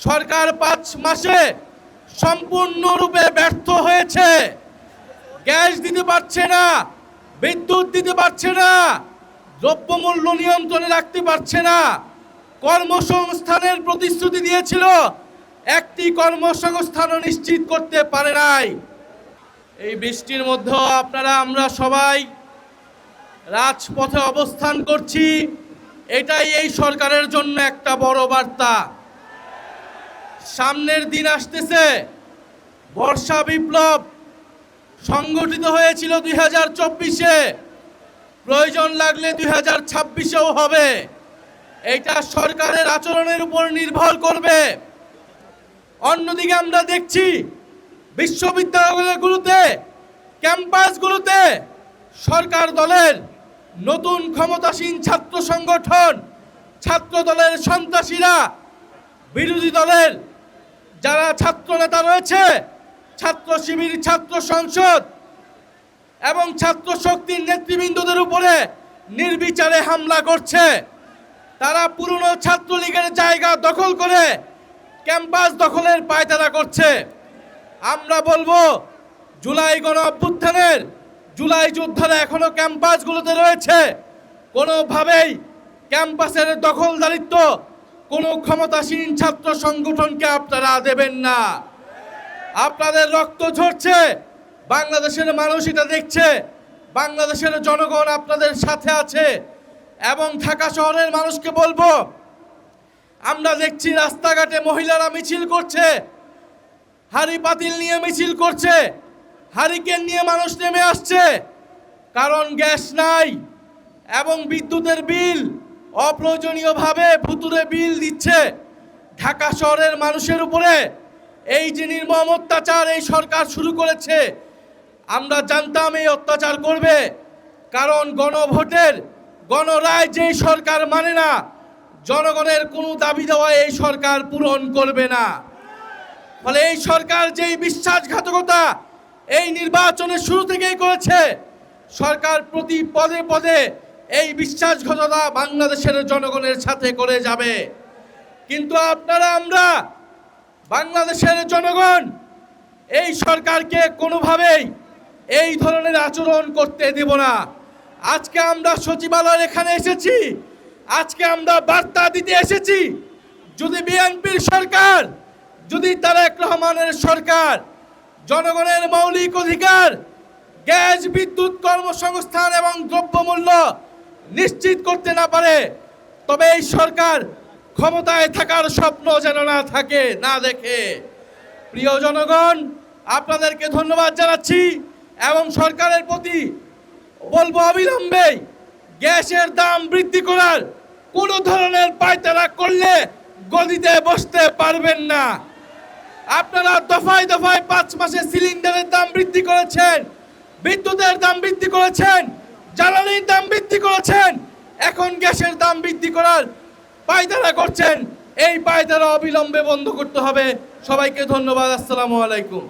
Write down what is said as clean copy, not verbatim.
সরকার 5 মাসে সম্পূর্ণরূপে ব্যর্থ হয়েছে। গ্যাস দিতে পারছে না, বিদ্যুৎ দিতে পারছে না, দ্রব্যমূল্য নিয়ন্ত্রণে রাখতে পারছে না। কর্মসংস্থানের প্রতিশ্রুতি দিয়েছিল, একটি কর্মসংস্থানও নিশ্চিত করতে পারে নাই। এই বৃষ্টির মধ্যেও আমরা সবাই রাজপথে অবস্থান করছি। এটাই এই সরকারের জন্য একটা বড় বার্তা। সামনের দিন আসতেছে, বর্ষা বিপ্লব সংগঠিত হয়েছিল 2024-এ, প্রয়োজন লাগলে 2026-এও হবে। এটা সরকারের আচরণের উপর নির্ভর করবে। অন্যদিকে আমরা দেখছি বিশ্ববিদ্যালয়গুলোতে, ক্যাম্পাসগুলোতে সরকার দলের নতুন ক্ষমতাসীন ছাত্র সংগঠন, ছাত্র দলের সন্ত্রাসীরা, বিরোধী দলের যারা ছাত্র নেতা রয়েছে, ছাত্র শিবির, ছাত্র সংসদ এবং ছাত্র শক্তির নেতৃবৃন্দদের উপরে নির্বিচারে হামলা করছে। তারা পুরনো ছাত্রলীগের জায়গা দখল করে ক্যাম্পাস দখলের পায়তারা করছে। আমরা বলবো, জুলাই গণ অভ্যুত্থানের জুলাই যোদ্ধারা এখনো ক্যাম্পাসগুলোতে রয়েছে। কোনোভাবেই ক্যাম্পাসের দখলদারিত্ব কোনো ক্ষমতাসীন ছাত্র সংগঠনকে আপনারা দেবেন না। আপনাদের রক্ত ঝরছে, বাংলাদেশের মানুষ এটা দেখছে, বাংলাদেশের জনগণ আপনাদের সাথে আছে। এবং ঢাকা শহরের মানুষকে বলবো, আমরা দেখছি রাস্তাঘাটে মহিলারা মিছিল করছে, হাড়ি পাতিল নিয়ে মিছিল করছে, হারিকেন নিয়ে মানুষ নেমে আসছে। কারণ গ্যাস নাই এবং বিদ্যুতের বিল অপ্রয়োজনীয়ভাবে ভুতুরে বিল দিচ্ছে ঢাকা শহরের মানুষের উপরে। এই যে নির্মম অত্যাচার এই সরকার শুরু করেছে, আমরা জানতাম এই অত্যাচার করবে। কারণ গণভোটের গণরায় যেই সরকার মানে না, জনগণের কোনো দাবি দেওয়া এই সরকার পূরণ করবে না। ফলে এই সরকার যেই বিশ্বাসঘাতকতা এই নির্বাচনের শুরু থেকেই করেছে, সরকার প্রতি পদে পদে এই বিশ্বাসঘাতকতা বাংলাদেশের জনগণের সাথে করে যাবে। কিন্তু আমরা বাংলাদেশের জনগণ এই সরকারকে কোনোভাবেই এই ধরনের আচরণ করতে দেব না। আজকে আমরা সচিবালয়ের এখানে এসেছি, আজকে আমরা বার্তা দিতে এসেছি, যদি বিএনপির সরকার, যদি তারেক রহমানের সরকার জনগণের মৌলিক অধিকার গ্যাস, বিদ্যুৎ, কর্মসংস্থান এবং দ্রব্যমূল্য নিশ্চিত করতে না পারে, তবে এই সরকার ক্ষমতায় থাকার স্বপ্ন যেন না থাকে, না দেখে। প্রিয় জনগণ, আপনাদেরকে ধন্যবাদ জানাচ্ছি এবং সরকারের প্রতি বলবো, অবিলম্বে গ্যাসের দাম বৃদ্ধি করার কোনো ধরনের পায়তারা করলে গদিতে বসতে পারবেন না। আপনারা দফায় দফায় 5 মাসে সিলিন্ডারের দাম বৃদ্ধি করেছেন, বিদ্যুতের দাম বৃদ্ধি করেছেন, জ্বালানির দাম বৃদ্ধি করেছেন, এখন গ্যাসের দাম বৃদ্ধি করার পায়তারা করছেন। এই পায়তারা অবিলম্বে বন্ধ করতে হবে। সবাইকে ধন্যবাদ। আসসালামু আলাইকুম।